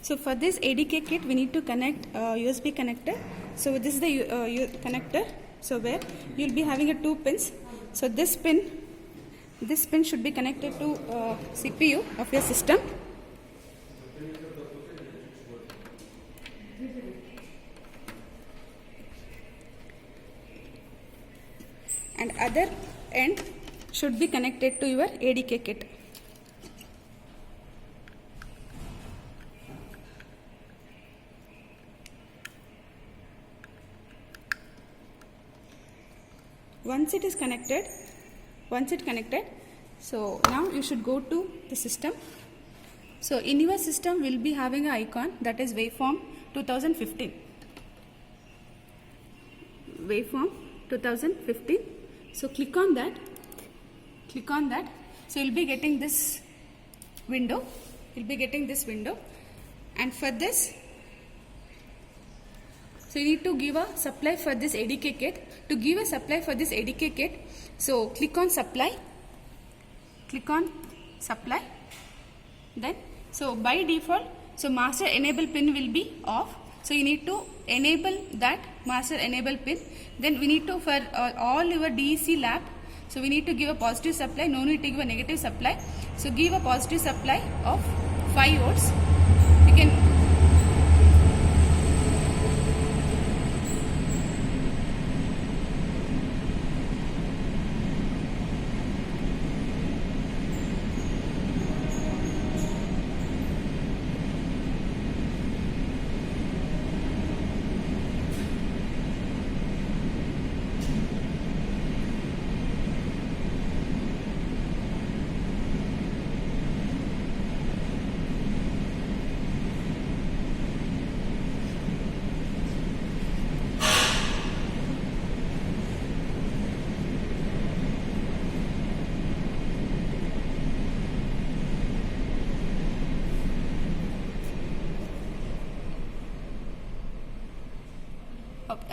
So for this ADK kit, we need to connect USB connector. So this is the connector. So where you'll be having a 2 pins. So this pin should be connected to CPU of your system. And other end should be connected to your ADK kit. Once it connected, so now you should go to the system. So in your system will be having an icon that is waveform 2015. Waveform 2015. So click on that. So you'll be getting this window. And for this, so you need to give a supply for this ADK kit. To give a supply for this ADK kit, so click on supply. Then, so by default, so master enable pin will be off. So you need to enable that master enable pin. Then we need to, for all your DEC lab, so we need to give a positive supply. No need to give a negative supply. So give a positive supply of 5 volts. You can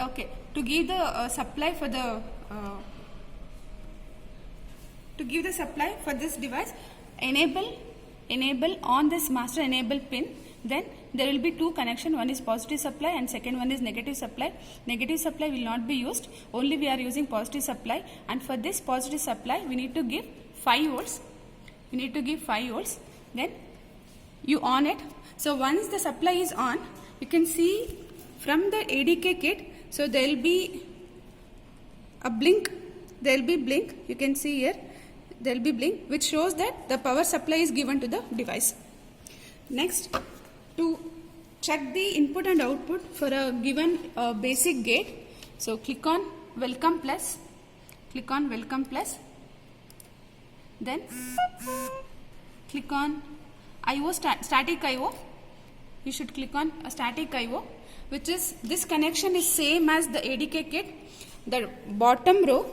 okay, to give the supply for the to give the supply for this device, enable on this master enable pin. Then there will be 2 connection. One is positive supply and second one is negative supply. Negative supply will not be used. Only we are using positive supply. And for this positive supply, we need to give 5 volts. Then you on it. So once the supply is on, you can see from the ADK kit. So there will be a blink. You can see here. There will be blink, which shows that the power supply is given to the device. Next, to check the input and output for a given basic gate, so click on welcome plus. Then click on IO static IO. You should click on a static IO, which is this connection is same as the ADK kit. The bottom row,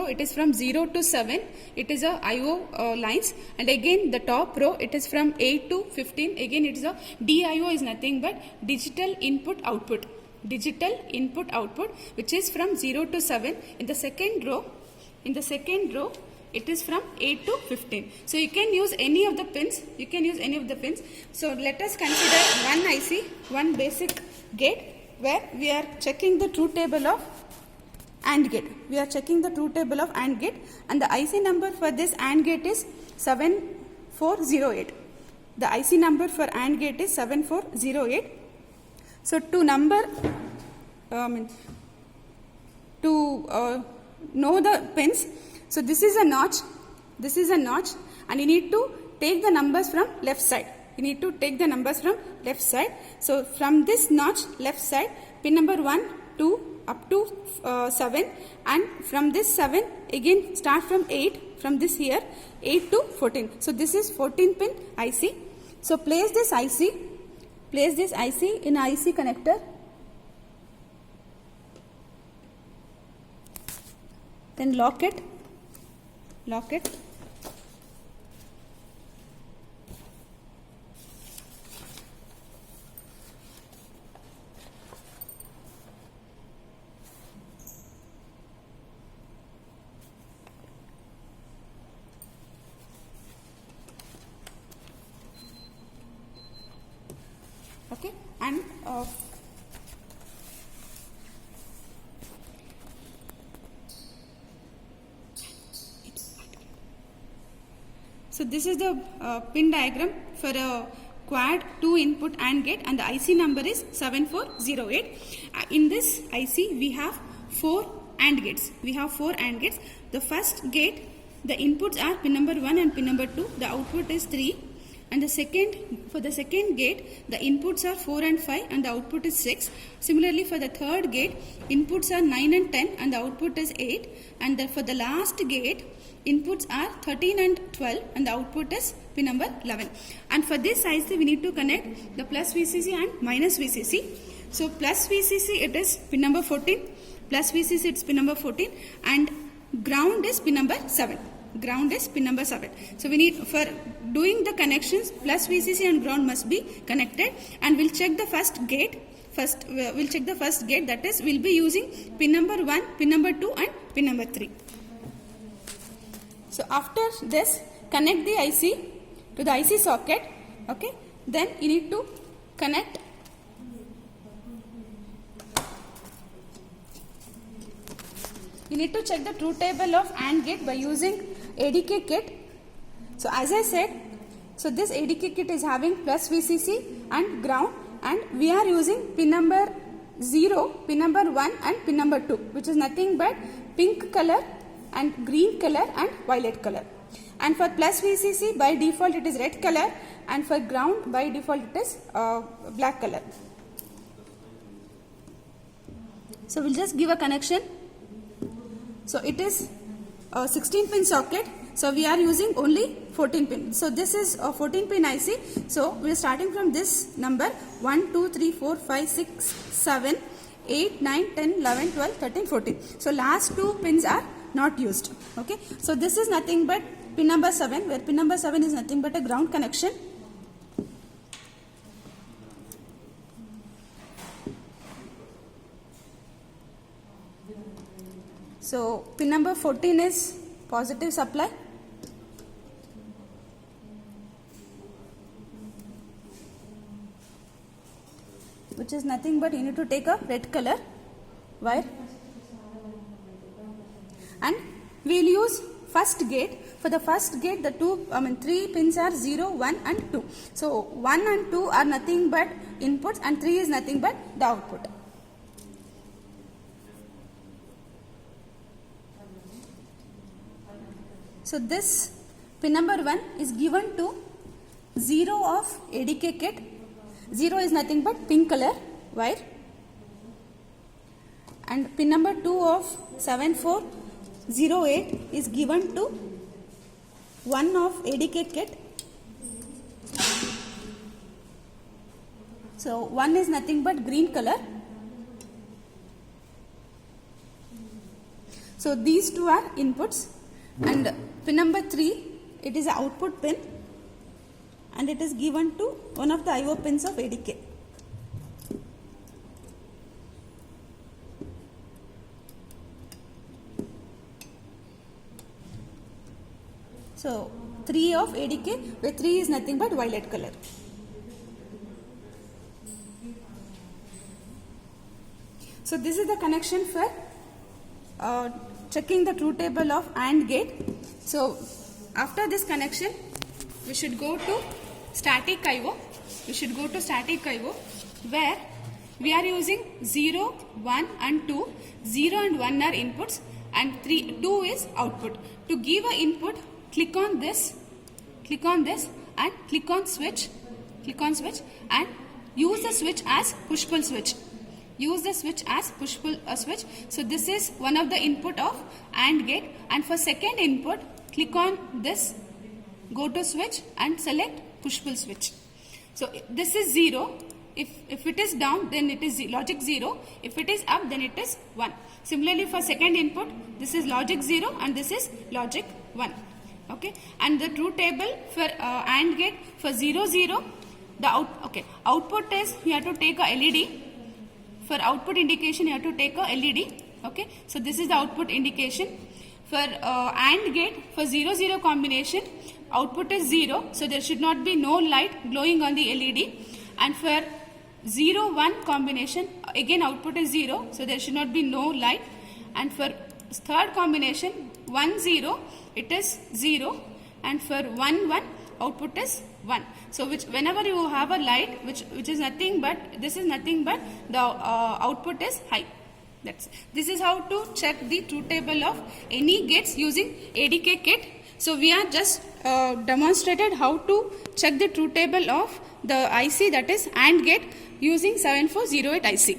it is from 0 to 7. It is a IO lines, and again the top row, it is from 8 to 15. Again it is a DIO is nothing but digital input output, which is from 0 to 7. In the second row, it is from 8 to 15. So you can use any of the pins. So let us consider one IC, one basic gate, where we are checking the truth table of AND gate. And the IC number for this AND gate is 7408. The IC number for AND gate is 7408. So to know the pins, so this is a notch, and you need to take the numbers from left side. So from this notch left side, pin number 1, 2 up to 7, and from this 7 again start from 8, from this here 8 to 14. So this is 14 pin IC. So place this IC in IC connector. Then lock it. and so this is the pin diagram for a quad 2 input AND gate, and the IC number is 7408. In this IC we have 4 AND gates. The first gate, the inputs are pin number 1 and pin number 2. The output is 3. And for the second gate, the inputs are 4 and 5 and the output is 6. Similarly, for the third gate, inputs are 9 and 10 and the output is 8. And for the last gate, inputs are 13 and 12 and the output is pin number 11. And for this IC, we need to connect the plus VCC and minus VCC. So plus VCC, it is pin number 14. Plus VCC, it's pin number 14. And ground is pin number 7. So we need, for doing the connections, plus VCC and ground must be connected, and we'll check the first gate. That is, we'll be using pin number 1, pin number 2 and pin number 3. So after this, connect the IC to the IC socket. Okay. Then you need to connect check the truth table of AND gate by using ADK kit. So as I said, so this ADK kit is having plus VCC and ground, and we are using pin number 0, pin number 1 and pin number 2, which is nothing but pink color and green color and violet color. And for plus VCC, by default it is red color, and for ground by default it is black color. So we'll just give a connection. So it is a 16 pin socket. So we are using only 14 pin. So this is a 14 pin IC. So we are starting from this number 1, 2, 3, 4, 5, 6, 7, 8, 9, 10, 11, 12, 13, 14. So last 2 pins are not used. Okay. So this is nothing but pin number 7, where pin number 7 is nothing but a ground connection. So pin number 14 is positive supply. Which is nothing but you need to take a red color wire. And we will use first gate. For the first gate, the 3 pins are 0, 1 and 2. So 1 and 2 are nothing but inputs, and 3 is nothing but the output. So this pin number 1 is given to 0 of ADK kit. 0 is nothing but pink color wire. And pin number 2 of 7408 is given to 1 of ADK kit. So 1 is nothing but green color. So these 2 are inputs. And pin number 3, it is an output pin, and it is given to one of the IO pins of ADK. So 3 of ADK, where 3 is nothing but violet color. So this is the connection for checking the truth table of AND gate. So after this connection, we should go to static IO. Where we are using 0, 1 and 2. 0 and 1 are inputs, and 2 is output. To give an input, click on this and click on switch and use the switch as push-pull switch. So this is one of the input of AND gate, and for second input, click on this, go to switch and select push-pull switch. So this is 0. If it is down, then it is logic 0. If it is up, then it is 1. Similarly, for second input, this is logic 0 and this is logic 1. Okay. And the truth table for AND gate for 0, 0, the output is, you have to take a LED. For output indication, you have to take a LED. Okay. So this is the output indication. For AND gate, for 0, 0 combination, output is 0. So there should not be no light glowing on the LED. And for 0 1 combination, again output is 0, so there should not be no light. And for third combination 1 0, it is 0, and for 1 1, output is 1. So whenever you have a light which is nothing but, this is nothing but the output is high. This is how to check the truth table of any gates using ADK kit. So we are just demonstrated how to check the truth table of the IC, that is AND gate, using 7408 IC.